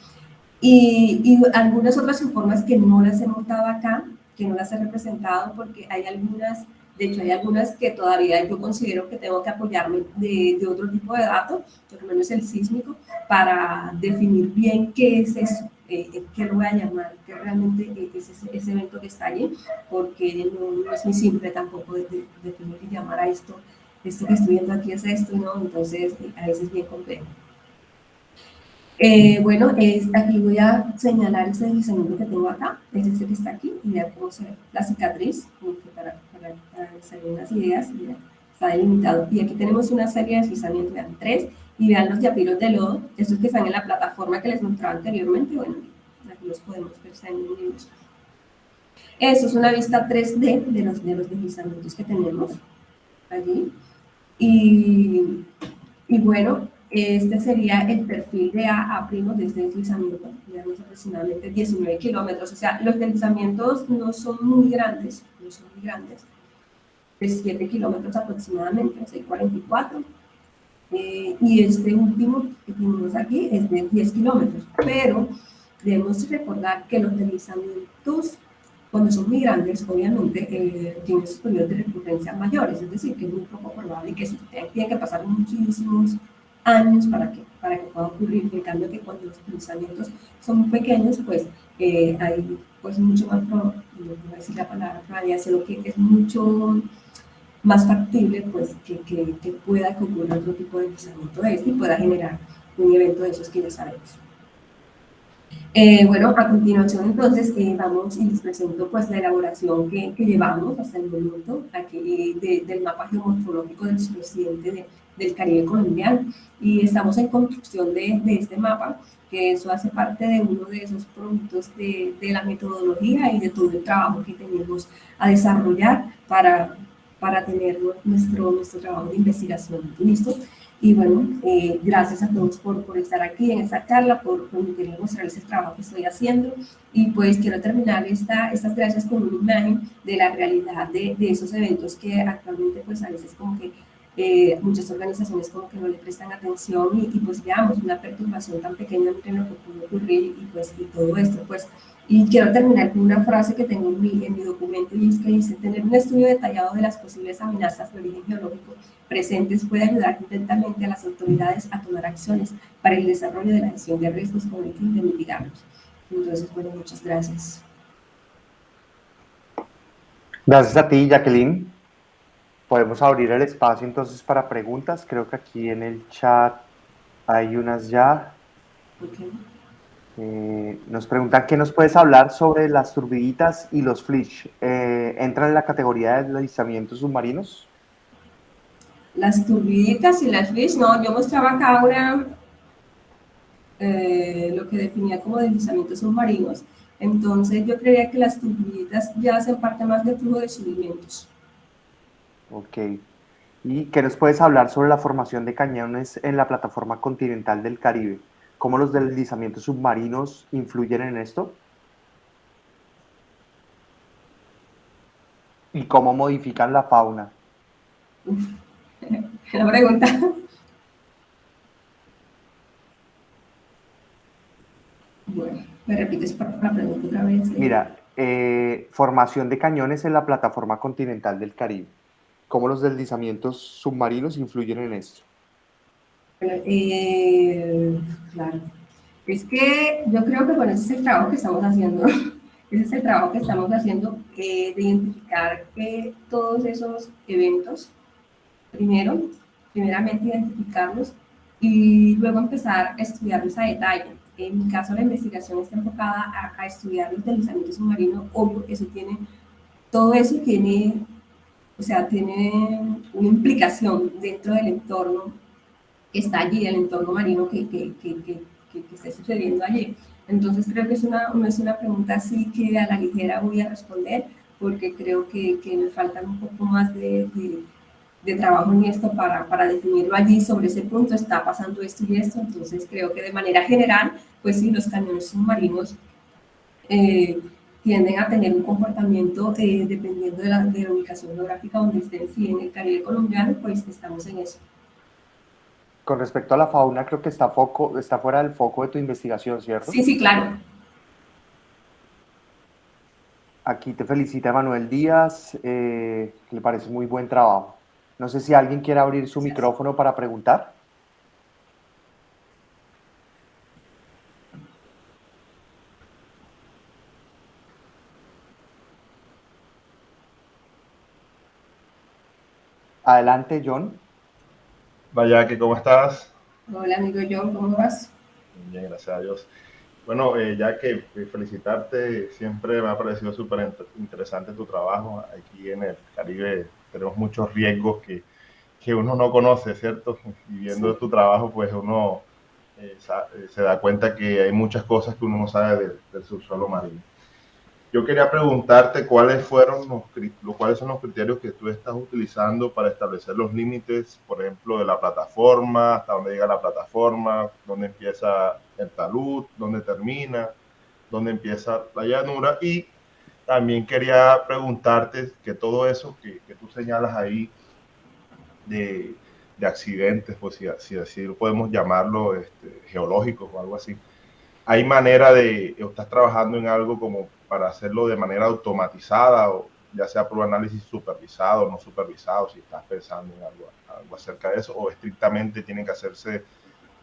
y algunas otras formas que no las he montado acá, que no las he representado, porque hay algunas, de hecho hay algunas que todavía yo considero que tengo que apoyarme de otro tipo de datos, por lo menos el sísmico, para definir bien qué es eso, qué lo voy a llamar, qué realmente es ese evento que está allí, porque no es muy simple tampoco definir y llamar a esto que estoy viendo aquí es esto, ¿no? Entonces a veces es bien complejo. Bueno, aquí voy a señalar ese deslizamiento que tengo acá, es este que está aquí, y vean cómo se ve la cicatriz, para hacer unas ideas, y está delimitado. Y aquí tenemos una serie de deslizamientos, vean, 3, y vean los diapiros de lodo, estos que están en la plataforma que les mostraba anteriormente, bueno, aquí los podemos ver, están en libros. Eso es una vista 3D de los deslizamientos que tenemos allí, y bueno, este sería el perfil de A' de este deslizamiento, digamos aproximadamente 19 kilómetros, o sea, los deslizamientos no son muy grandes, de 7 kilómetros aproximadamente, 6,44, y este último que tenemos aquí es de 10 kilómetros, pero debemos recordar que los deslizamientos, cuando son muy grandes, obviamente tienen sus periodos de recurrencia mayores, es decir, que es muy poco probable que tiene que pasar muchísimos años para que pueda ocurrir. En cambio, que cuando los deslizamientos son pequeños, pues hay pues mucho más, no voy a decir la palabra probabilidad, sino que es mucho más factible pues que pueda ocurrir otro tipo de deslizamiento de este y pueda generar un evento de esos que ya sabemos. Bueno, a continuación entonces vamos y les presento pues la elaboración que llevamos hasta el momento aquí del mapa geomorfológico del suroccidente del Caribe colombiano, y estamos en construcción de este mapa, que eso hace parte de uno de esos productos de la metodología y de todo el trabajo que tenemos a desarrollar para tener nuestro trabajo de investigación listo. Y bueno, gracias a todos por estar aquí en esta charla, por permitirme mostrarles el trabajo que estoy haciendo. Y pues quiero terminar estas gracias con una imagen de la realidad de esos eventos que actualmente pues a veces como que muchas organizaciones como que no le prestan atención y pues veamos una perturbación tan pequeña entre lo que puede ocurrir y todo esto pues. Y quiero terminar con una frase que tengo en mi documento, y es que dice: tener un estudio detallado de las posibles amenazas de origen geológico presentes puede ayudar directamente a las autoridades a tomar acciones para el desarrollo de la gestión de riesgos con el fin de mitigarlos. Entonces, bueno, muchas gracias. Gracias a ti, Jacqueline. Podemos abrir el espacio entonces para preguntas. Creo que aquí en el chat hay unas ya. Okay. Nos preguntan qué nos puedes hablar sobre las turbiditas y los flitch. ¿Entran en la categoría de deslizamientos submarinos? Las turbiditas y las flitch, no, yo mostraba acá lo que definía como deslizamientos submarinos, Entonces yo creería que las turbiditas ya hacen parte más del flujo de sedimentos. Ok. ¿Y qué nos puedes hablar sobre la formación de cañones en la plataforma continental del Caribe? ¿Cómo los deslizamientos submarinos influyen en esto? ¿Y cómo modifican la fauna? La pregunta. Bueno, me repites por favor la pregunta otra vez. Mira, formación de cañones en la plataforma continental del Caribe. ¿Cómo los deslizamientos submarinos influyen en esto? Bueno, claro. Es que yo creo que bueno, ese es el trabajo que estamos haciendo. Ese es el trabajo que estamos haciendo de identificar que todos esos eventos, primeramente identificarlos y luego empezar a estudiarlos a detalle. En mi caso, la investigación está enfocada a estudiar los deslizamientos submarinos. Obvio, todo eso tiene, o sea, tiene una implicación dentro del entorno que está allí, el entorno marino que esté sucediendo allí. Entonces creo que no es una pregunta así que a la ligera voy a responder, porque creo que me falta un poco más de trabajo en esto para definirlo allí sobre ese punto, está pasando esto y esto, entonces creo que de manera general, pues sí, los cañones submarinos eh, tienden a tener un comportamiento dependiendo de la ubicación geográfica donde estén, si en el Caribe colombiano, pues estamos en eso. Con respecto a la fauna, creo que está fuera del foco de tu investigación, ¿cierto? Sí, sí, claro. Aquí te felicita Manuel Díaz, que le parece muy buen trabajo. No sé si alguien quiere abrir su Gracias. micrófono para preguntar. Adelante, John. Vaya, que ¿cómo estás? Hola, amigo John, ¿cómo vas? Bien, gracias a Dios. Bueno, ya que felicitarte, siempre me ha parecido súper interesante tu trabajo. Aquí en el Caribe tenemos muchos riesgos que uno no conoce, ¿cierto? Y viendo Sí. tu trabajo, pues uno se da cuenta que hay muchas cosas que uno no sabe del subsuelo marino. Yo quería preguntarte cuáles son los criterios que tú estás utilizando para establecer los límites, por ejemplo, de la plataforma, hasta dónde llega la plataforma, dónde empieza el talud, dónde termina, dónde empieza la llanura. Y también quería preguntarte que todo eso que tú señalas ahí de, de accidentes, pues si así podemos llamarlo, geológicos o algo así, ¿hay manera o estás trabajando en algo como para hacerlo de manera automatizada, o ya sea por un análisis supervisado o no supervisado, si estás pensando en algo acerca de eso, o estrictamente tienen que hacerse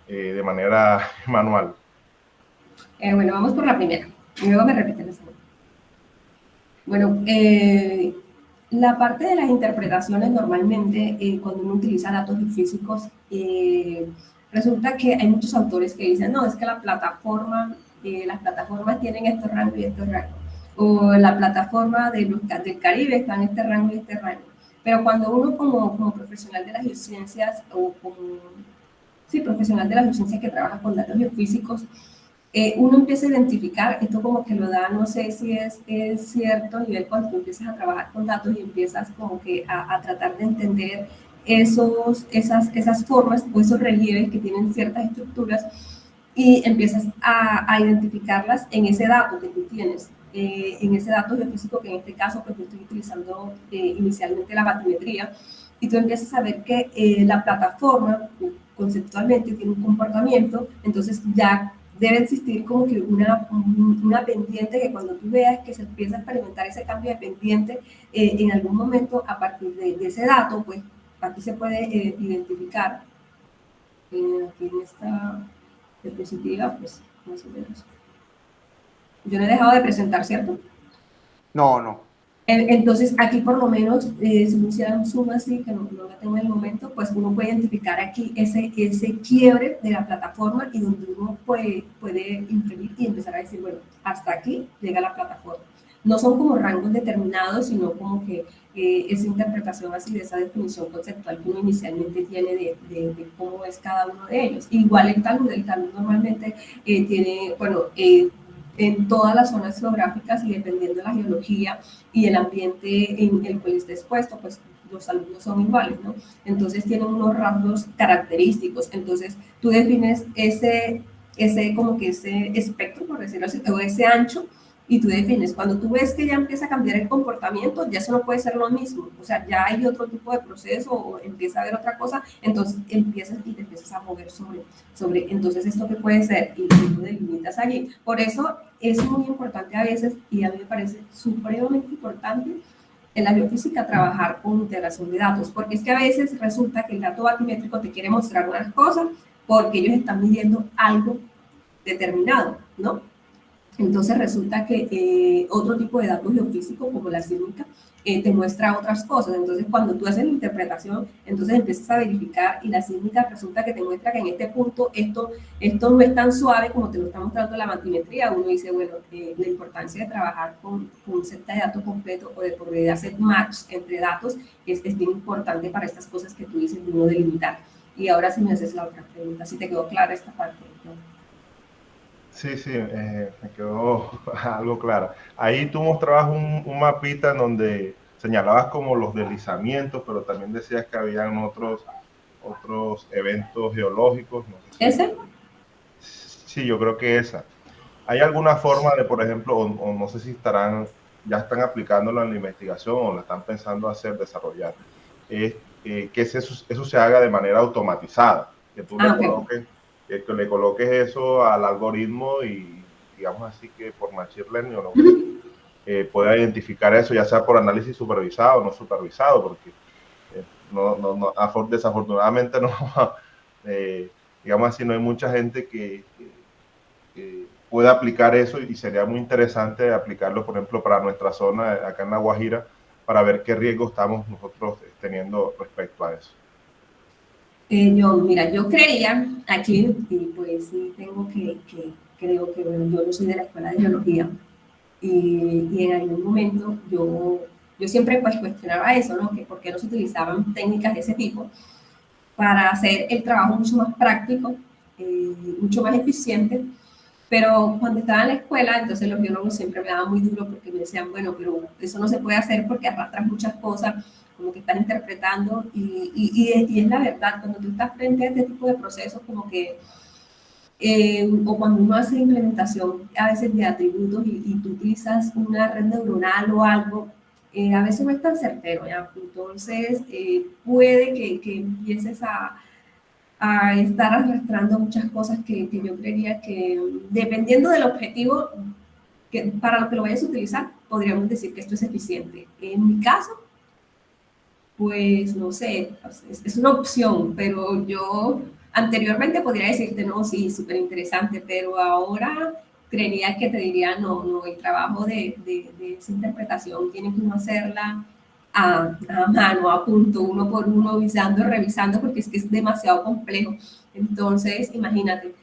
de manera manual? Bueno, vamos por la primera. Y luego me repiten la segunda. Bueno, la parte de las interpretaciones normalmente, cuando uno utiliza datos físicos, resulta que hay muchos autores que dicen, no, es que las plataformas tienen estos rangos y estos rangos. O la plataforma del Caribe está en este rango y este rango. Pero cuando uno como profesional de las geociencias o como, sí, profesional de las geociencias que trabaja con datos geofísicos, uno empieza a identificar, esto como que lo da, no sé si es cierto a nivel cuando tú empiezas a trabajar con datos y empiezas como que a tratar de entender esas formas o esos relieves que tienen ciertas estructuras y empiezas a identificarlas en ese dato que tú tienes, en ese dato geofísico que en este caso pues yo estoy utilizando inicialmente la batimetría y tú empiezas a ver que la plataforma conceptualmente tiene un comportamiento, entonces ya debe existir como que una pendiente que cuando tú veas que se empieza a experimentar ese cambio de pendiente en algún momento a partir de ese dato, pues aquí se puede identificar aquí en esta diapositiva, pues más o menos. Yo no he dejado de presentar, ¿cierto? No, no. Entonces, aquí por lo menos, si uno hiciera un zoom así, que no lo tengo en el momento, pues uno puede identificar aquí ese quiebre de la plataforma y donde uno puede inferir y empezar a decir, bueno, hasta aquí llega la plataforma. No son como rangos determinados, sino como que esa interpretación así de esa definición conceptual que uno inicialmente tiene de cómo es cada uno de ellos. Igual el talud normalmente tiene, bueno, en todas las zonas geográficas y dependiendo de la geología y el ambiente en el cual esté expuesto, pues los alumnos son iguales, ¿no? Entonces tienen unos rasgos característicos, entonces tú defines como que ese espectro, por decirlo así, o ese ancho, y tú defines, cuando tú ves que ya empieza a cambiar el comportamiento, ya eso no puede ser lo mismo, o sea, ya hay otro tipo de proceso o empieza a haber otra cosa, entonces empiezas y te empiezas a mover sobre entonces esto que puede ser y tú delimitas allí. Por eso es muy importante a veces, y a mí me parece supremamente importante en la biofísica trabajar con integración de datos, porque es que a veces resulta que el dato batimétrico te quiere mostrar unas cosas porque ellos están midiendo algo determinado, ¿no? Entonces resulta que otro tipo de datos geofísicos, como la sísmica, te muestra otras cosas. Entonces, cuando tú haces la interpretación, entonces empiezas a verificar y la sísmica resulta que te muestra que en este punto esto no es tan suave como te lo está mostrando la batimetría. Uno dice, bueno, la importancia de trabajar con un set de datos completo o de poder hacer match entre datos es bien importante para estas cosas que tú dices de uno delimitar. Y ahora sí me haces la otra pregunta, si te quedó clara esta parte, ¿no? Sí, sí, me quedó algo claro. Ahí tú mostrabas un mapita en donde señalabas como los deslizamientos, pero también decías que habían otros eventos geológicos. No sé si, ¿Ese? sí, yo creo que esa. ¿Hay alguna forma de, por ejemplo, o no sé si ya están aplicándolo en la investigación o la están pensando hacer, desarrollar, que eso se haga de manera automatizada, que tú le coloques, que le coloques eso al algoritmo y digamos así que por machine learning o lo que pueda identificar eso, ya sea por análisis supervisado o no supervisado, porque desafortunadamente no, digamos así, no hay mucha gente que pueda aplicar eso y sería muy interesante aplicarlo, por ejemplo, para nuestra zona, acá en La Guajira, para ver qué riesgo estamos nosotros teniendo respecto a eso. Yo creía aquí, y pues sí tengo creo que, bueno, yo no soy de la escuela de geología, y en algún momento yo siempre pues cuestionaba eso, ¿no? Que por qué no se utilizaban técnicas de ese tipo para hacer el trabajo mucho más práctico, mucho más eficiente. Pero cuando estaba en la escuela, entonces los biólogos siempre me daban muy duro porque me decían, bueno, pero eso no se puede hacer porque arrastras muchas cosas, como que estás interpretando, y es la verdad, cuando tú estás frente a este tipo de procesos, como que, o cuando uno hace implementación a veces de atributos y tú utilizas una red neuronal o algo, a veces no es tan certero, ¿ya? Entonces puede que empieces a estar arrastrando muchas cosas que yo creería que, dependiendo del objetivo para lo que lo vayas a utilizar, podríamos decir que esto es eficiente. En mi caso, pues no sé, es una opción, pero yo anteriormente podría decirte, no, sí, súper interesante, pero ahora creería que te diría, no, el trabajo de esa interpretación tiene que uno hacerla a mano, a punto, uno por uno, revisando, porque es que es demasiado complejo. Entonces, imagínate,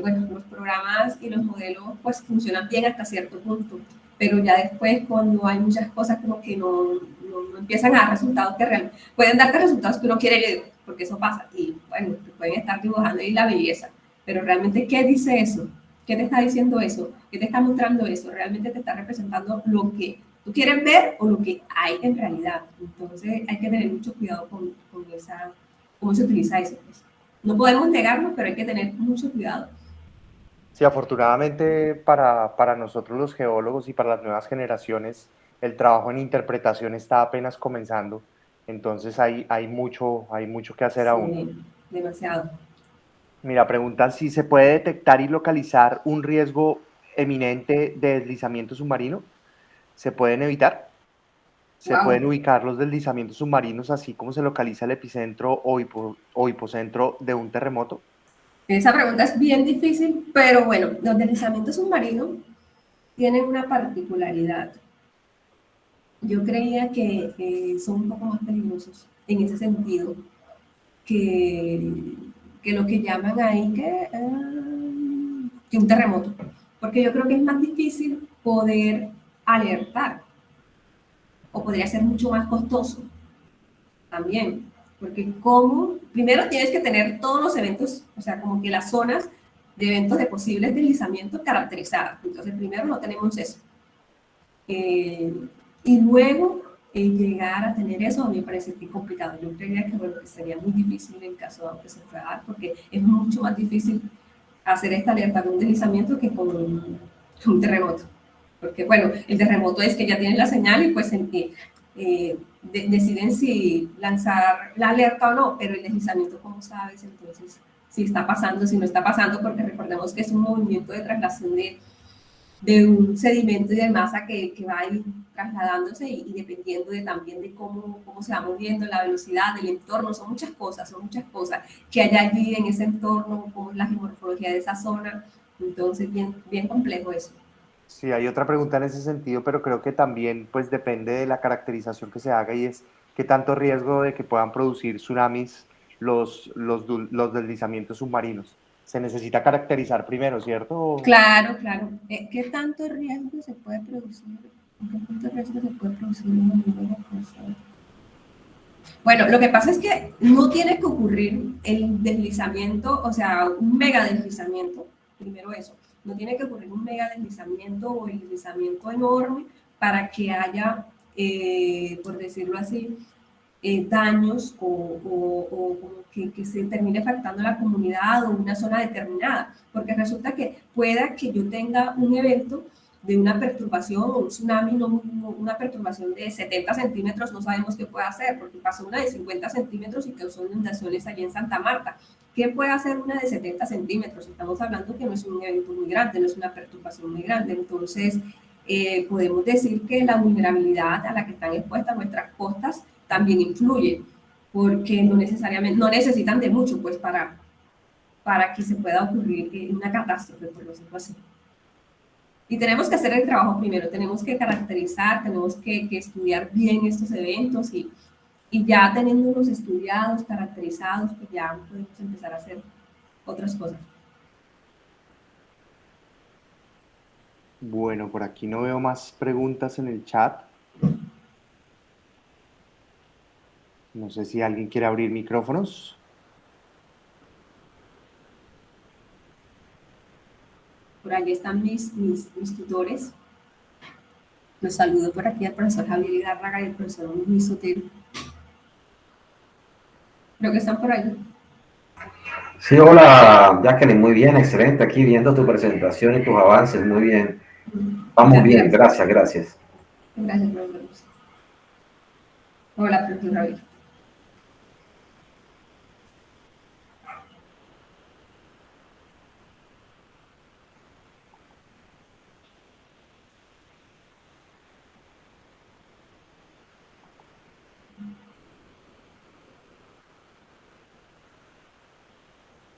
bueno, los programas y los modelos pues funcionan bien hasta cierto punto, pero ya después cuando hay muchas cosas como que no empiezan a dar resultados que realmente pueden darte resultados que uno quiere leer, porque eso pasa, y bueno, te pueden estar dibujando ahí la belleza, pero realmente, ¿qué dice eso? ¿Qué te está diciendo eso? ¿Qué te está mostrando eso? ¿Realmente te está representando lo que tú quieres ver o lo que hay en realidad? Entonces hay que tener mucho cuidado con cómo se utiliza eso. Pues. No podemos negarlo, pero hay que tener mucho cuidado. Sí, afortunadamente para nosotros los geólogos y para las nuevas generaciones, el trabajo en interpretación está apenas comenzando, entonces hay mucho que hacer aún. Sí, demasiado. Mira, preguntan si se puede detectar y localizar un riesgo eminente de deslizamiento submarino. ¿Se pueden evitar? ¿Se pueden Wow. ubicar los deslizamientos submarinos así como se localiza el epicentro o hipocentro de un terremoto? Esa pregunta es bien difícil, pero bueno, los deslizamientos submarinos tienen una particularidad. Yo creía que son un poco más peligrosos en ese sentido que, que lo que llaman ahí que un terremoto. Porque yo creo que es más difícil poder alertar o podría ser mucho más costoso también. Porque primero tienes que tener todos los eventos, o sea, como que las zonas eventos de posibles deslizamientos caracterizados. Entonces, primero no tenemos eso. Y luego llegar a tener eso a mí me parece que es complicado. Yo creería que, bueno, que sería muy difícil en caso de que se pueda dar, porque es mucho más difícil hacer esta alerta de un deslizamiento que con un terremoto. Porque, bueno, el terremoto es que ya tienen la señal y pues deciden si lanzar la alerta o no, pero el deslizamiento, ¿cómo sabes? Entonces, si está pasando, si no está pasando, porque recordemos que es un movimiento de traslación de un sedimento y de masa que va a ir trasladándose y dependiendo también de cómo se va moviendo, la velocidad, del entorno, son muchas cosas que hay allí en ese entorno, cómo es la geomorfología de esa zona, entonces bien complejo eso. Sí, hay otra pregunta en ese sentido, pero creo que también pues depende de la caracterización que se haga y es qué tanto riesgo de que puedan producir tsunamis los deslizamientos submarinos. Se necesita caracterizar primero, ¿cierto? Claro, claro. ¿Qué tanto riesgo se puede producir? ¿Qué tanto riesgo se puede producir en una nube cruzada? Bueno, lo que pasa es que no tiene que ocurrir el deslizamiento, o sea, un mega deslizamiento, primero eso, no tiene que ocurrir un mega deslizamiento o el deslizamiento enorme para que haya, por decirlo así, daños o que se termine afectando a la comunidad o una zona determinada, porque resulta que pueda que yo tenga un evento de una perturbación o un tsunami, no, una perturbación de 70 centímetros, no sabemos qué puede hacer, porque pasó una de 50 centímetros y causó inundaciones allí en Santa Marta. ¿Qué puede hacer una de 70 centímetros? Estamos hablando que no es un evento muy grande, no es una perturbación muy grande, entonces podemos decir que la vulnerabilidad a la que están expuestas nuestras costas también influye, porque no necesariamente, no necesitan de mucho pues para que se pueda ocurrir una catástrofe, por decirlo así. Y tenemos que hacer el trabajo primero, tenemos que caracterizar, tenemos que estudiar bien estos eventos y ya teniéndolos estudiados, caracterizados, pues ya podemos empezar a hacer otras cosas. Bueno, por aquí no veo más preguntas en el chat. No sé si alguien quiere abrir micrófonos. Por allí están mis tutores. Los saludo por aquí al profesor Javier Hidárraga y al profesor Luis Sotero. Creo que están por ahí. Sí, hola Jacqueline, muy bien, excelente. Aquí viendo tu presentación y tus avances, muy bien. Vamos bien, gracias, gracias. Gracias, profesor. Hola, profesor Javier.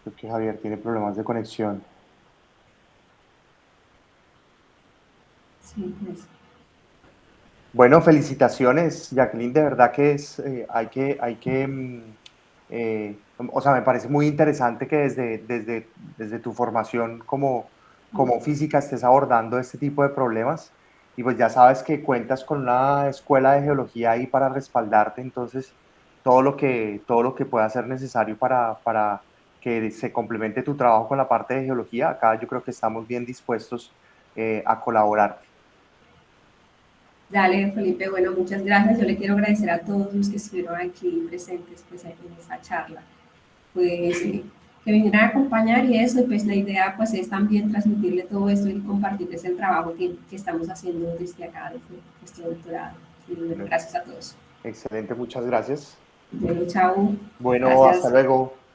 Creo que Javier tiene problemas de conexión. Sí, pues. Bueno, felicitaciones, Jacqueline, de verdad que es, o sea, me parece muy interesante que desde tu formación como física estés abordando este tipo de problemas y pues ya sabes que cuentas con una escuela de geología ahí para respaldarte, entonces todo lo que pueda ser necesario para que se complemente tu trabajo con la parte de geología, acá yo creo que estamos bien dispuestos a colaborar. Dale, Felipe, bueno, muchas gracias. Yo le quiero agradecer a todos los que estuvieron aquí presentes pues, en esta charla. Pues que vinieran a acompañar y eso, y pues la idea pues es también transmitirle todo esto y compartirles el trabajo que estamos haciendo desde acá, desde nuestro doctorado. Y bueno, gracias a todos. Excelente, muchas gracias. Bueno, chao. Bueno, Gracias. hasta luego.